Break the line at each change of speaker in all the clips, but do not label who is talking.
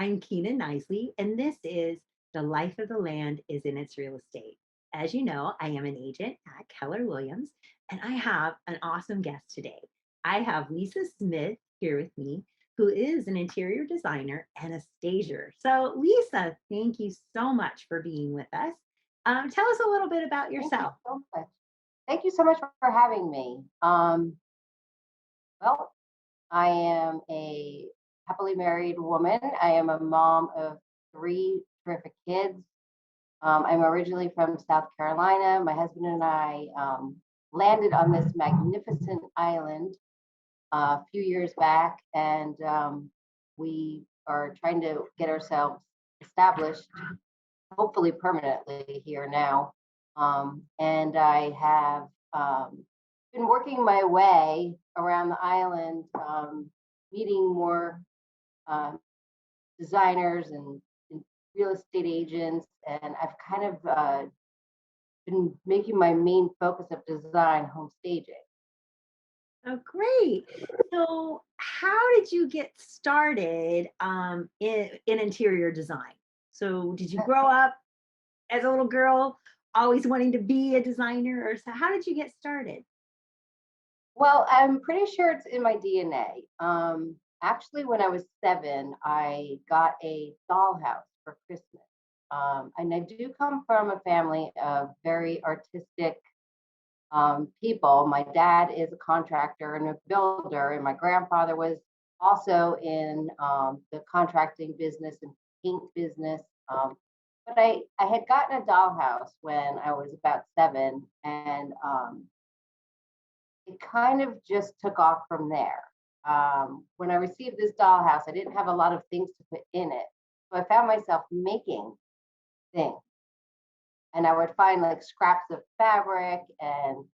I'm Kina Knisley, and this is The Life of the Land is in Its Real Estate. As you know, I am an agent at Keller Williams, and I have an awesome guest today. I have Lisa Smith here with me, who is an interior designer and a stager. So, Lisa, thank you so much for being with us. Tell us a little bit about
Thank you
yourself.
so much. Thank you so much for having me. Well, I am a happily married woman. I am a mom of three terrific kids. I'm originally from South Carolina. My husband and I landed on this magnificent island a few years back, and we are trying to get ourselves established, hopefully permanently here now. And I have been working my way around the island, meeting more um, designers and real estate agents, and I've kind of been making my main focus of design home staging.
Oh, great. So, how did you get started in interior design? So, did you grow up as a little girl always wanting to be a designer, or so how did you get started?
Well, I'm pretty sure it's in my DNA. Actually, when I was 7, I got a dollhouse for Christmas. And I do come from a family of very artistic people. My dad is a contractor and a builder, and my grandfather was also in the contracting business and paint business. But I had gotten a dollhouse when I was about 7, and it kind of just took off from there. When I received this dollhouse, I didn't have a lot of things to put in it. So I found myself making things. And I would find like scraps of fabric and,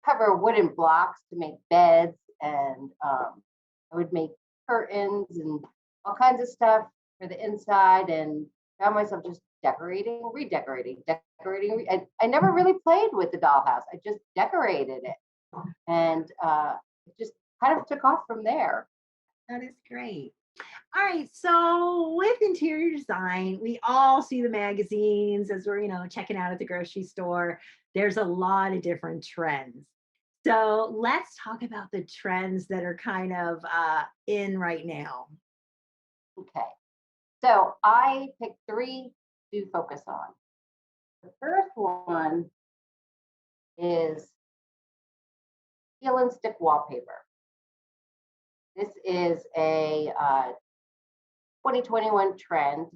cover wooden blocks to make beds. And I would make curtains and all kinds of stuff for the inside, and found myself just decorating, redecorating, decorating. I never really played with the dollhouse. I just decorated it, and it just kind of took off from there.
That is great. All right, so with interior design, we all see the magazines as we're, checking out at the grocery store. There's a lot of different trends. So let's talk about the trends that are kind of in right now.
Okay, so I picked three to focus on. The first one is peel and stick wallpaper. This is a 2021 trend.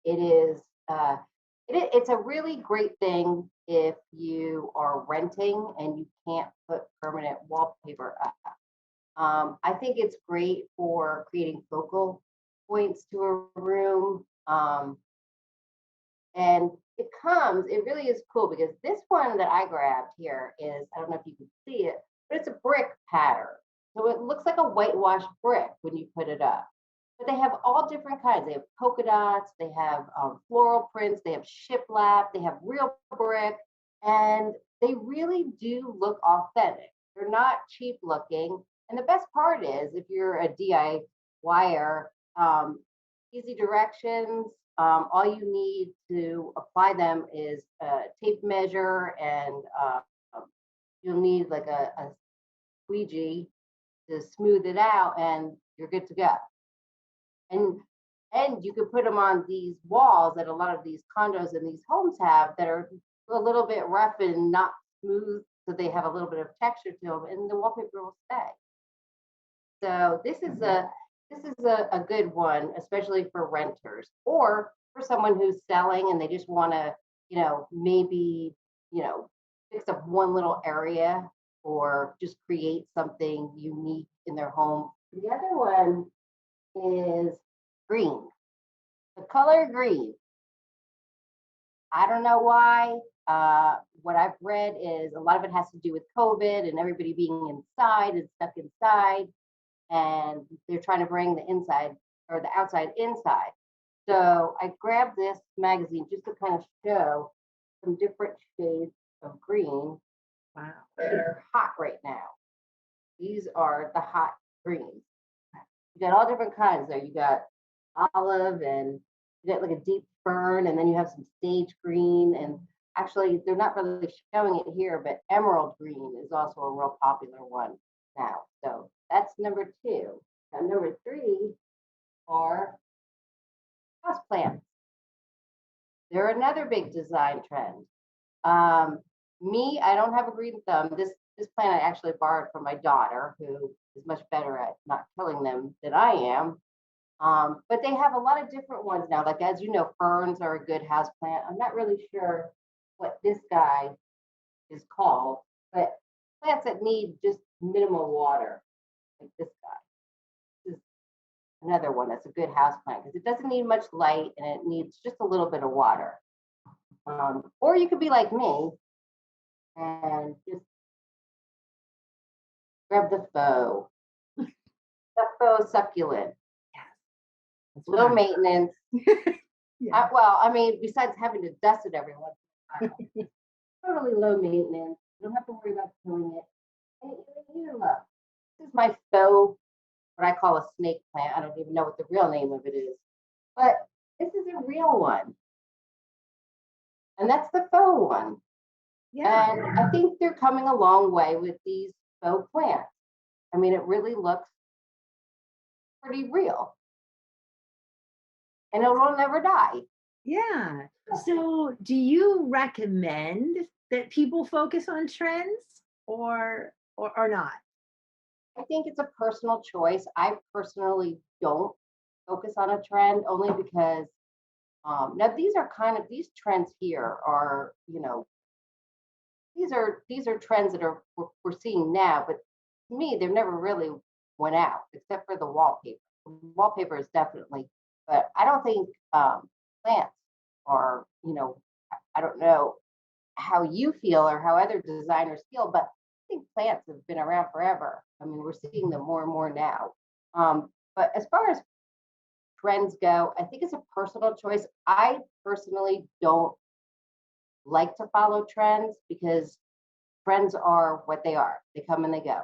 It is it's a really great thing if you are renting and you can't put permanent wallpaper up. I think it's great for creating focal points to a room. And it really is cool because this one that I grabbed here is, I don't know if you can see it, but it's a brick pattern. So it looks like a whitewashed brick when you put it up. But they have all different kinds. They have polka dots, they have floral prints, they have shiplap, they have real brick, and they really do look authentic. They're not cheap looking. And the best part is, if you're a DIYer, easy directions. All you need to apply them is a tape measure, and you'll need like a squeegee to smooth it out, and you're good to go. And and you could put them on these walls that a lot of these condos and these homes have that are a little bit rough and not smooth, so they have a little bit of texture to them, and the wallpaper will stay. So this is a good one, especially for renters or for someone who's selling and they just want to, maybe, fix up one little area or just create something unique in their home. The other one is green. The color green. I don't know why. What I've read is a lot of it has to do with COVID and everybody being inside and stuck inside, and they're trying to bring the inside or the outside inside. So I grabbed this magazine just to kind of show some different shades of green
Wow.
that are hot right now. These are the hot greens. You got all different kinds there. You got olive, and you get like a deep fern, and then you have some sage green. And actually, they're not really showing it here, but emerald green is also a real popular one now. So that's number two. Now, number three are houseplants. They're another big design trend. Um, I don't have a green thumb. This plant I actually borrowed from my daughter, who is much better at not killing them than I am. But they have a lot of different ones now. Like, as you know, ferns are a good house plant. I'm not really sure what this guy is called, but plants that need just minimal water, like this guy. This is another one that's a good house plant because it doesn't need much light and it needs just a little bit of water. Or you could be like me and just grab the faux succulent,
Yes, that's what
low
I'm.
maintenance.
Yeah.
Well, I mean, besides having to dust it every once in a while, totally low maintenance. You don't have to worry about killing it. And here, look, this is my faux, what I call a snake plant. I don't even know what the real name of it is, but this is a real one, and that's the faux one.
Yeah.
And I think they're coming a long way with these faux plants. I mean, it really looks pretty real, and it will never die.
Yeah. So, do you recommend that people focus on trends or not?
I think it's a personal choice. I personally don't focus on a trend only because now these trends here are, these are trends that we're seeing now, but to me they've never really went out except for the wallpaper. Wallpaper is definitely, but I don't think plants are, I don't know how you feel or how other designers feel, but I think plants have been around forever. I mean, we're seeing them more and more now. But as far as trends go, I think it's a personal choice. I personally don't like to follow trends because trends are what they are. They come and they go.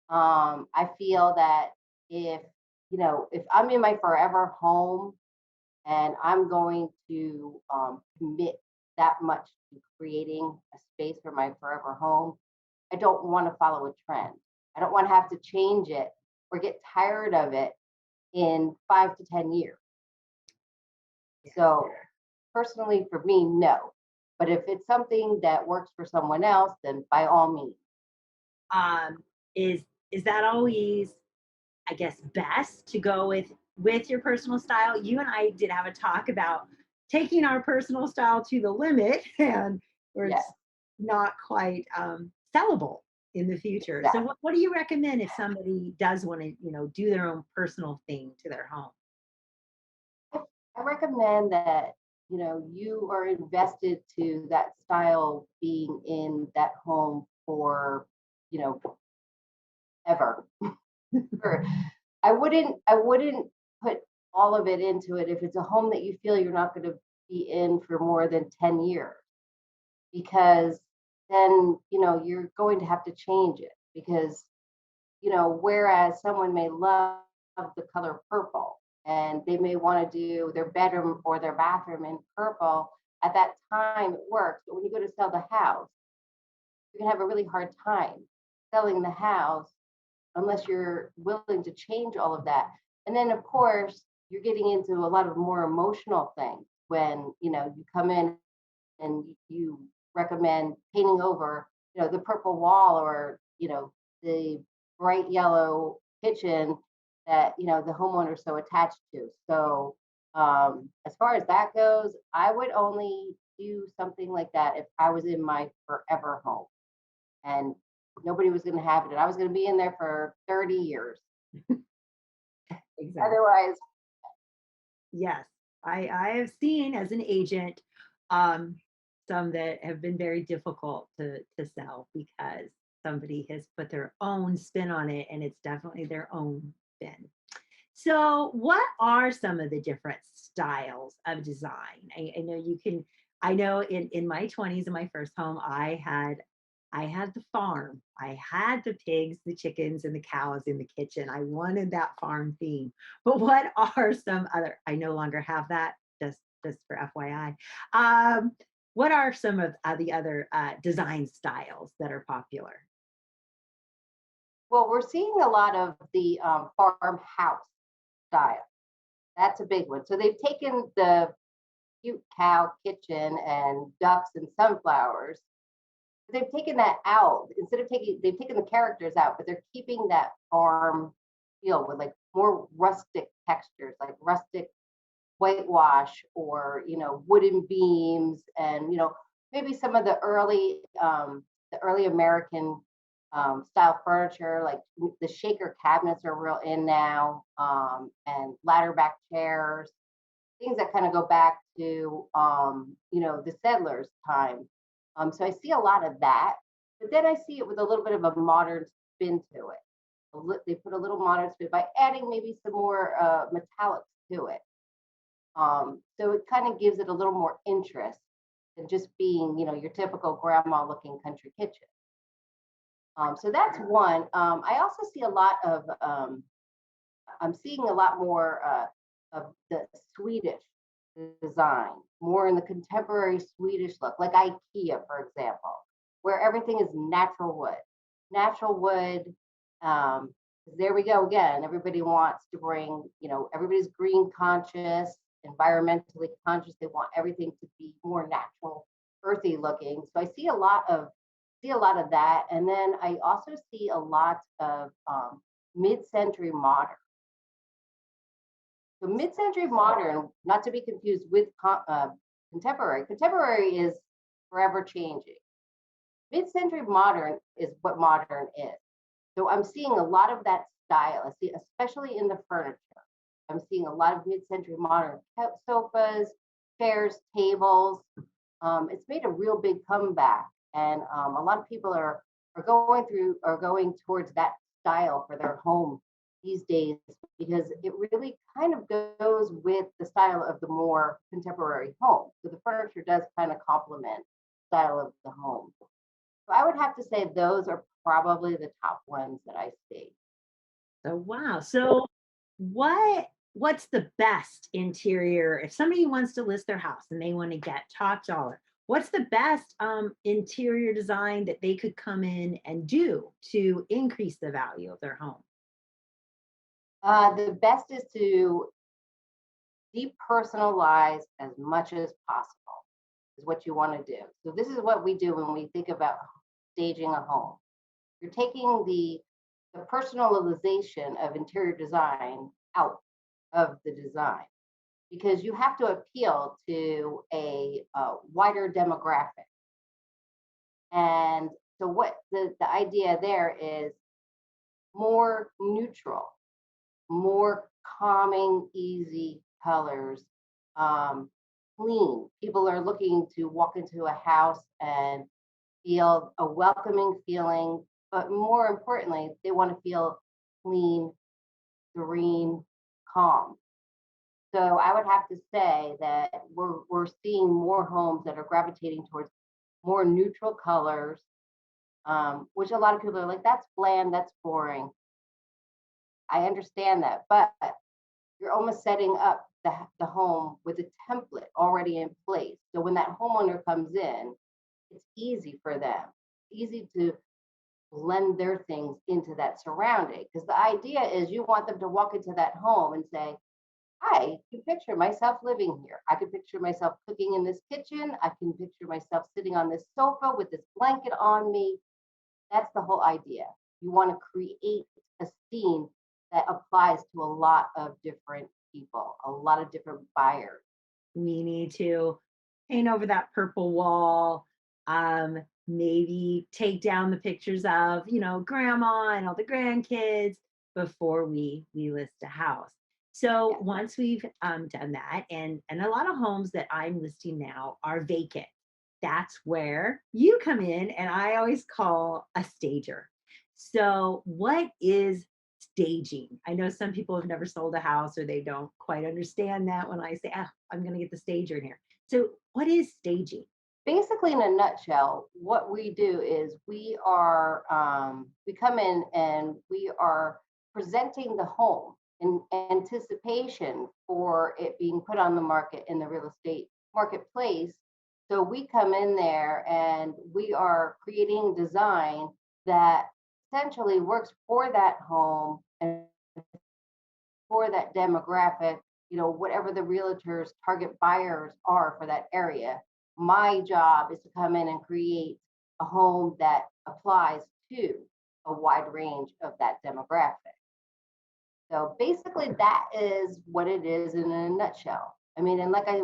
I feel that if if I'm in my forever home and I'm going to commit that much to creating a space for my forever home, I don't want to follow a trend. I don't want to have to change it or get tired of it in 5 to 10 years.
Yes.
So, personally, for me, no. But if it's something that works for someone else, then by all means.
Um, is that always, I guess, best to go with your personal style? You and I did have a talk about taking our personal style to the limit, and where
Yes,
it's not quite sellable in the future. So,
exactly.
what do you recommend if somebody does want to, do their own personal thing to their home?
I recommend that you are invested to that style being in that home for you know ever. Or I wouldn't put all of it into it if it's a home that you feel you're not going to be in for more than 10 years, because then you're going to have to change it, because whereas someone may love the color purple and they may want to do their bedroom or their bathroom in purple, at that time it works. But when you go to sell the house, you're going to have a really hard time selling the house unless you're willing to change all of that. And then, of course, you're getting into a lot of more emotional things when you come in and you recommend painting over the purple wall, or the bright yellow kitchen that the homeowner is so attached to. So as far as that goes, I would only do something like that if I was in my forever home and nobody was going to have it and I was going to be in there for 30 years.
Exactly.
Otherwise,
Yes, I have seen as an agent, um, some that have been very difficult to sell because somebody has put their own spin on it, and it's definitely their own spin. So, what are some of the different styles of design? I know you can. I know in my 20s, in my first home, I had the farm. I had the pigs, the chickens, and the cows in the kitchen. I wanted that farm theme. But what are some other, I no longer have that, just for FYI. What are some of the other design styles that are popular?
Well, we're seeing a lot of the farmhouse style. That's a big one. So they've taken the cute cow kitchen and ducks and sunflowers. They've taken that out instead of taking. They've taken the characters out, but they're keeping that farm feel with like more rustic textures, like rustic whitewash or wooden beams, and maybe some of the early American style furniture, like the shaker cabinets are real in now, and ladder back chairs, things that kind of go back to the settlers' time. So I see a lot of that, but then I see it with a little bit of a modern spin to it. They put a little modern spin by adding maybe some more metallics to it. So it kind of gives it a little more interest than just being, your typical grandma looking country kitchen. So that's one. I also see a lot of, I'm seeing a lot more of the Swedish design, more in the contemporary Swedish look, like IKEA, for example, where everything is natural wood. Natural wood, um, there we go again. Everybody wants to bring, everybody's green conscious, environmentally conscious. They want everything to be more natural, earthy looking. So I see a lot of that, and then I also see a lot of mid-century modern. So mid-century modern, not to be confused with contemporary. Contemporary is forever changing. Mid-century modern is what modern is. So I'm seeing a lot of that style. I see, especially in the furniture. I'm seeing a lot of mid-century modern sofas, chairs, tables. It's made a real big comeback, and a lot of people are going towards that style for their home these days because it really kind of goes with the style of the more contemporary home. So the furniture does kind of complement the style of the home. So I would have to say those are probably the top ones that I see.
So wow. So what's the best interior if somebody wants to list their house and they want to get top dollar? What's the best interior design that they could come in and do to increase the value of their home?
The best is to depersonalize as much as possible is what you want to do. So this is what we do when we think about staging a home. You're taking the personalization of interior design out of the design because you have to appeal to a wider demographic. And so what the idea there is more neutral, more calming, easy colors, um, clean. People are looking to walk into a house and feel a welcoming feeling, but more importantly, they want to feel clean, serene, calm. So I would have to say that we're seeing more homes that are gravitating towards more neutral colors, which a lot of people are like, that's bland, that's boring. I understand that, but you're almost setting up the home with a template already in place. So when that homeowner comes in, it's easy for them, easy to blend their things into that surrounding. Because the idea is you want them to walk into that home and say, I can picture myself living here. I can picture myself cooking in this kitchen. I can picture myself sitting on this sofa with this blanket on me. That's the whole idea. You want to create a scene that applies to a lot of different people, a lot of different buyers.
We need to paint over that purple wall, maybe take down the pictures of, grandma and all the grandkids before we list a house. So
Yeah.
once we've done that, and a lot of homes that I'm listing now are vacant. That's where you come in, and I always call a stager. So what is staging? I know some people have never sold a house or they don't quite understand that when I say, I'm going to get the stager in here. So, what is staging?
Basically, in a nutshell, what we do is we come in and we are presenting the home in anticipation for it being put on the market in the real estate marketplace. So we come in there and we are creating design that essentially works for that home and for that demographic, whatever the realtor's target buyers are for that area. My job is to come in and create a home that applies to a wide range of that demographic. So basically, that is what it is in a nutshell. I mean, and like I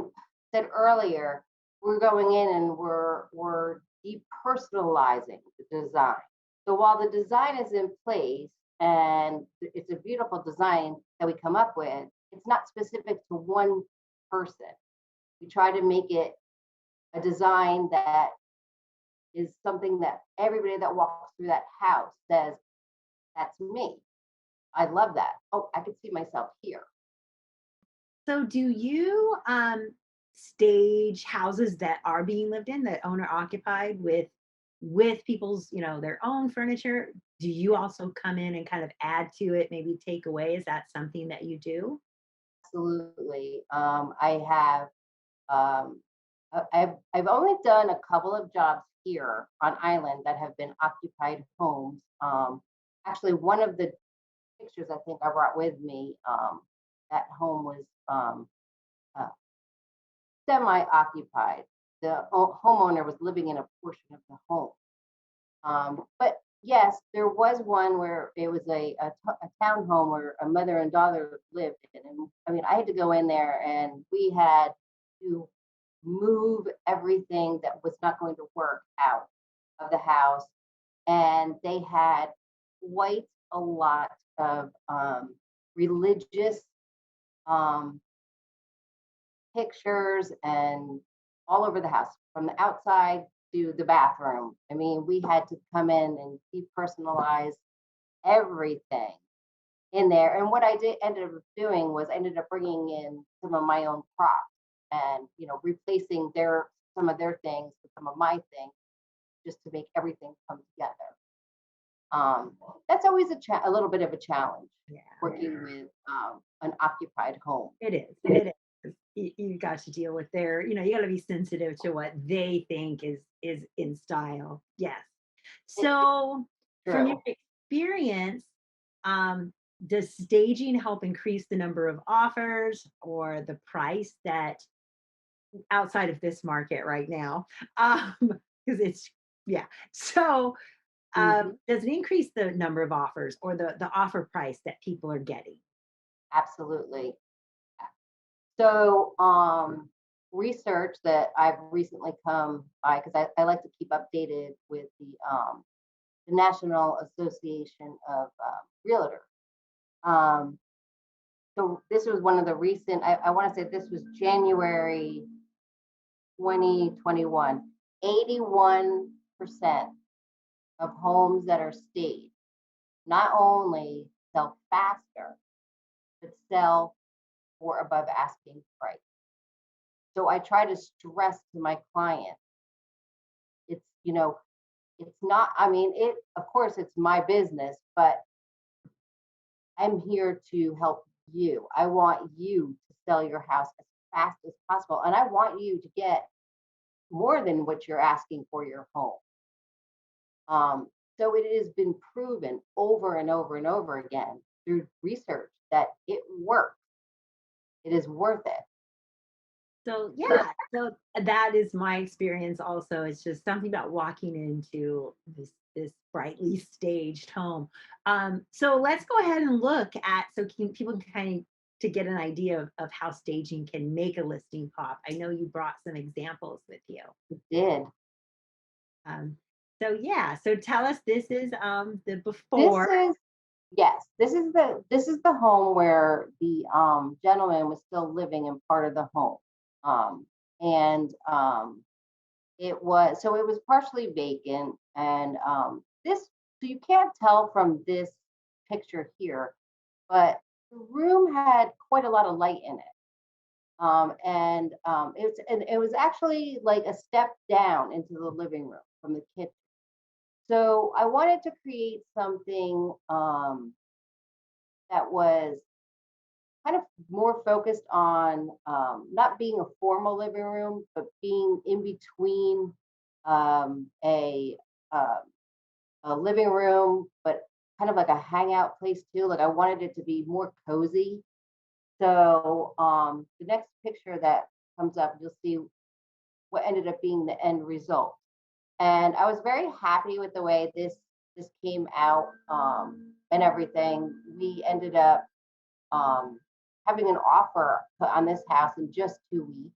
said earlier, we're going in and we're depersonalizing the design. So while the design is in place and it's a beautiful design that we come up with, it's not specific to one person. We try to make it a design that is something that everybody that walks through that house says, that's me. I love that. Oh, I could see myself here.
So do you stage houses that are being lived in, that owner occupied with people's, their own furniture? Do you also come in and kind of add to it, maybe take away? Is that something that you do?
Absolutely. I have I've only done a couple of jobs here on island that have been occupied homes. Actually, one of the pictures I think I brought with me, that home was uh, semi-occupied. The homeowner was living in a portion of the home. But yes, there was one where it was a townhome where a mother and daughter lived in. And I mean, I had to go in there and we had to move everything that was not going to work out of the house. And they had quite a lot of religious um, pictures and all over the house from the outside to the bathroom. I mean, we had to come in and depersonalize everything in there. And what I did ended up doing was I ended up bringing in some of my own props and replacing their some of their things with some of my things just to make everything come together. That's always a little bit of a challenge
Yeah,
working with an occupied home.
it is. It is. You got to deal with you got to be sensitive to what they think is in style. Yes. So, from your
True.
experience, um, does staging help increase the number of offers or the price that outside of this market right now? Because it's yeah. So,
Mhm.
does it increase the number of offers or the offer price that people are getting?
Absolutely. So, research that I've recently come by, because I like to keep updated with the National Association of Realtors. Um, so, this was one of the recent, I want to say this was January 2021. 81% of homes that are staged not only sell faster, but sell for above asking price. So I try to stress to my client, it's, it's not, I mean, of course, it's my business, but I'm here to help you. I want you to sell your house as fast as possible. And I want you to get more than what you're asking for your home. So it has been proven over and over and over again through research that it works. It is worth it.
So yeah, so that is my experience also. It's just something about walking into this brightly staged home. So let's go ahead and look at people can kind of to get an idea of how staging can make a listing pop. I know you brought some examples with you.
It did.
Um, so yeah, so tell us this is the
This
before.
is Yes, this is the home where the gentleman was still living in part of the home. And it was partially vacant and this so you can't tell from this picture here, but the room had quite a lot of light in it. It was actually like a step down into the living room from the kitchen. So I wanted to create something that was kind of more focused on not being a formal living room, but being in between um, a uh, a living room, but kind of like a hangout place too. Like I wanted it to be more cozy. So the next picture that comes up, you'll see what ended up being the end result. And I was very happy with the way this came out and everything. We ended up um, having an offer put on this house in just 2 weeks,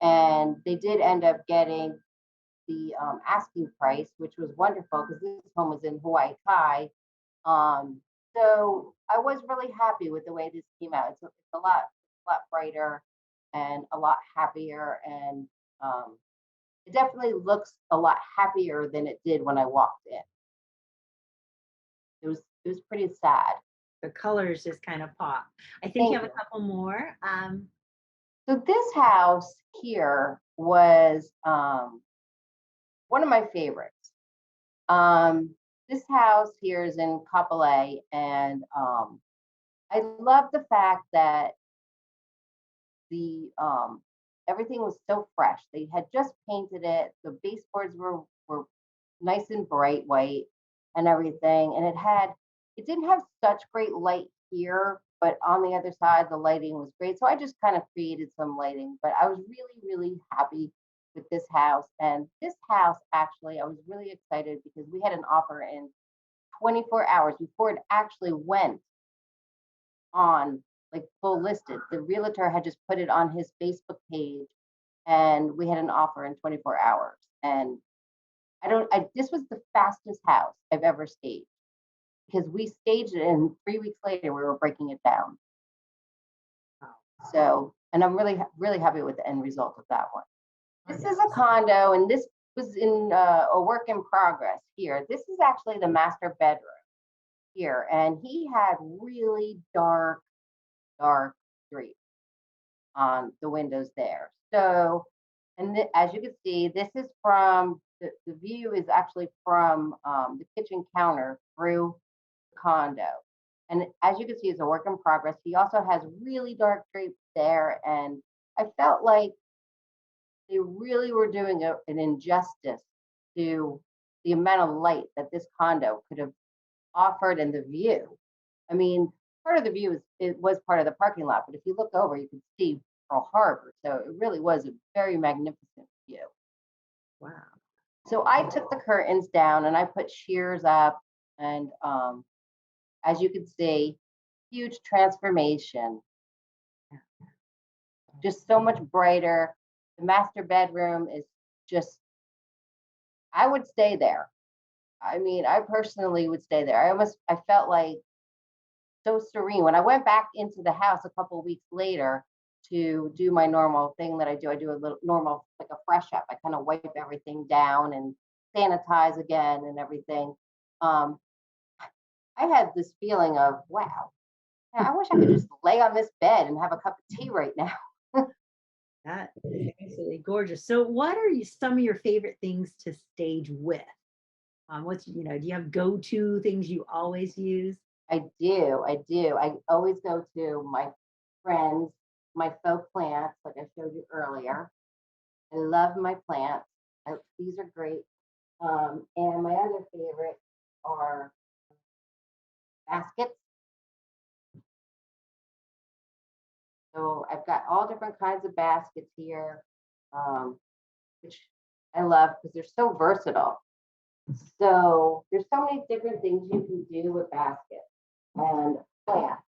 and they did end up getting the asking price, which was wonderful because this home was in Hawaii Kai. Um, so I was really happy with the way this came out. It's a lot brighter and a lot happier, and um, it definitely looks a lot happier than it did when I walked in. It was pretty sad.
The colors just kind of pop. I think you
Thank
have a
you.
couple more.
So this house here was one of my favorites. Um, this house here is in Kapolei, and I love the fact that the everything was so fresh. They had just painted it. The baseboards were nice and bright white and everything. And it didn't have such great light here, but on the other side the lighting was great. So I just kind of created some lighting. But I was really, really happy with this house. And this house actually, I was really excited because we had an offer in 24 hours before it actually went on like full listed. The realtor had just put it on his Facebook page, and we had an offer in 24 hours. And this was the fastest house I've ever staged because we staged it and 3 weeks later we were breaking it down. So, and I'm really, really happy with the end result of that one. This is a condo, and this was in a work in progress here. This is actually the master bedroom here, and he had really dark drapes on the windows there. So, as you can see, this is from the view is actually from the kitchen counter through the condo. And as you can see, it's a work in progress. He also has really dark drapes there. And I felt like they really were doing an injustice to the amount of light that this condo could have offered and the view. I mean, part of the view it was part of the parking lot, but if you look over, you could see Pearl Harbor. So it really was a very magnificent view.
Wow.
So I took the curtains down and I put shears up, and as you can see, huge transformation. Just so much brighter. The master bedroom is just, I would stay there. I mean, I personally would stay there. I felt like so serene. When I went back into the house a couple of weeks later to do my normal thing that I do, a little normal, like a fresh up. I kind of wipe everything down and sanitize again and everything. Um, I had this feeling of, wow, I wish I could just lay on this bed and have a cup of tea right now.
That is absolutely gorgeous. So, what are some of your favorite things to stage with? Do you have go-to things you always use?
I do. I do. I always go to my friends, my faux plants, like I showed you earlier. I love my plants. These are great. And my other favorite are baskets. So I've got all different kinds of baskets here, um, which I love because they're so versatile. So there's so many different things you can do with baskets and plants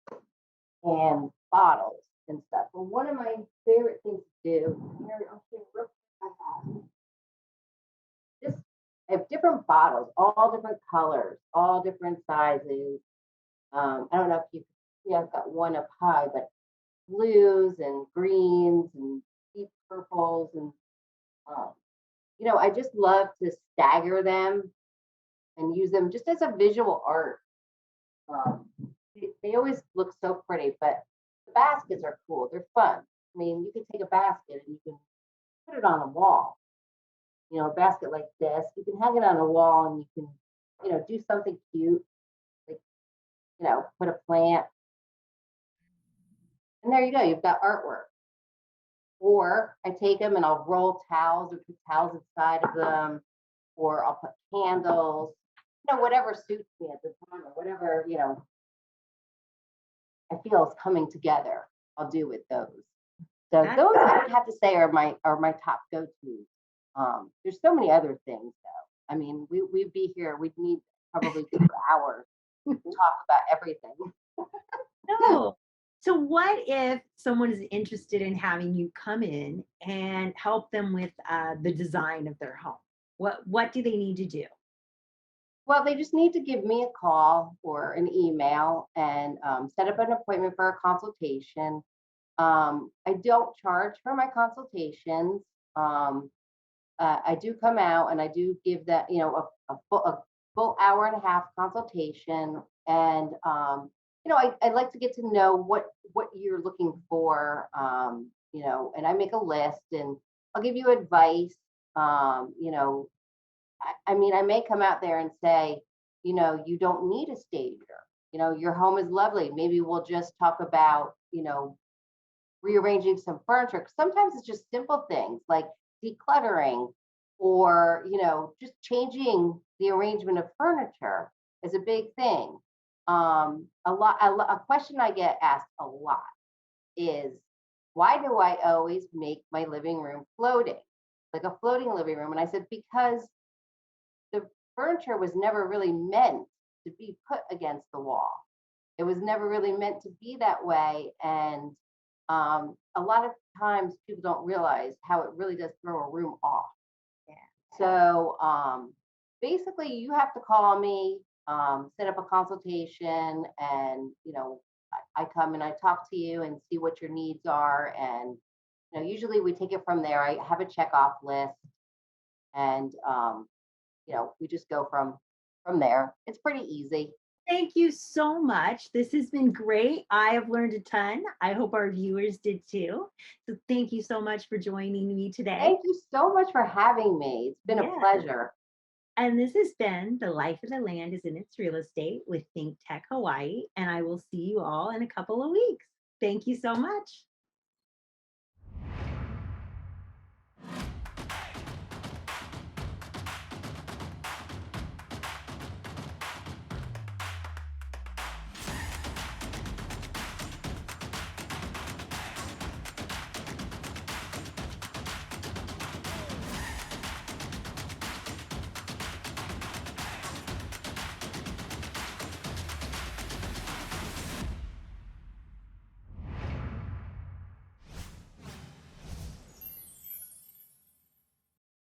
and bottles and stuff. But one of my favorite things to do, here, I'll show you real quick, I have different bottles, all different colors, all different sizes. I don't know if you can see, I've got one up high, but blues and greens and deep purples and um, I just love to stagger them and use them just as a visual art. Um, they always look so pretty, but the baskets are cool. They're fun. I mean, you can take a basket and you can put it on a wall. A basket like this, you can hang it on a wall and you can, do something cute, like, put a plant, and there you go. You've got artwork. Or I take them and I'll roll towels or put towels inside of them, or I'll put candles, whatever suits me at the time or whatever, I feel is coming together, I'll do with those. So
That
those I would have to say are my top go-tos. There's so many other things though. I mean, we'd be here, we'd need probably 2 hours to talk about everything.
no. So what if someone is interested in having you come in and help them with the design of their home? What do they need to do?
Well, they just need to give me a call or an email and set up an appointment for a consultation. I don't charge for my consultations. Um, I do come out and I do give that, a full hour and a half consultation. And, I like to get to know what you're looking for, and I make a list and I'll give you advice. I mean, I may come out there and say, you don't need a stager. Your home is lovely. Maybe we'll just talk about, rearranging some furniture. 'Cause sometimes it's just simple things like decluttering or, just changing the arrangement of furniture is a big thing. A question I get asked a lot is, why do I always make my living room floating, like a floating living room? And I said, because the furniture was never really meant to be put against the wall. It was never really meant to be that way. And a lot of times people don't realize how it really does throw a room off. So basically, you have to call me, set up a consultation, and I come and I talk to you and see what your needs are. And usually we take it from there. I have a check off list, and we just go from there. It's pretty easy.
Thank you so much. This has been great. I have learned a ton. I hope our viewers did too. So thank you so much for joining me today.
Thank you so much for having me. It's been a
Yeah.
pleasure.
And this has been The Life of the Land is in Its Real Estate with ThinkTech Hawaii. And I will see you all in a couple of weeks. Thank you so much.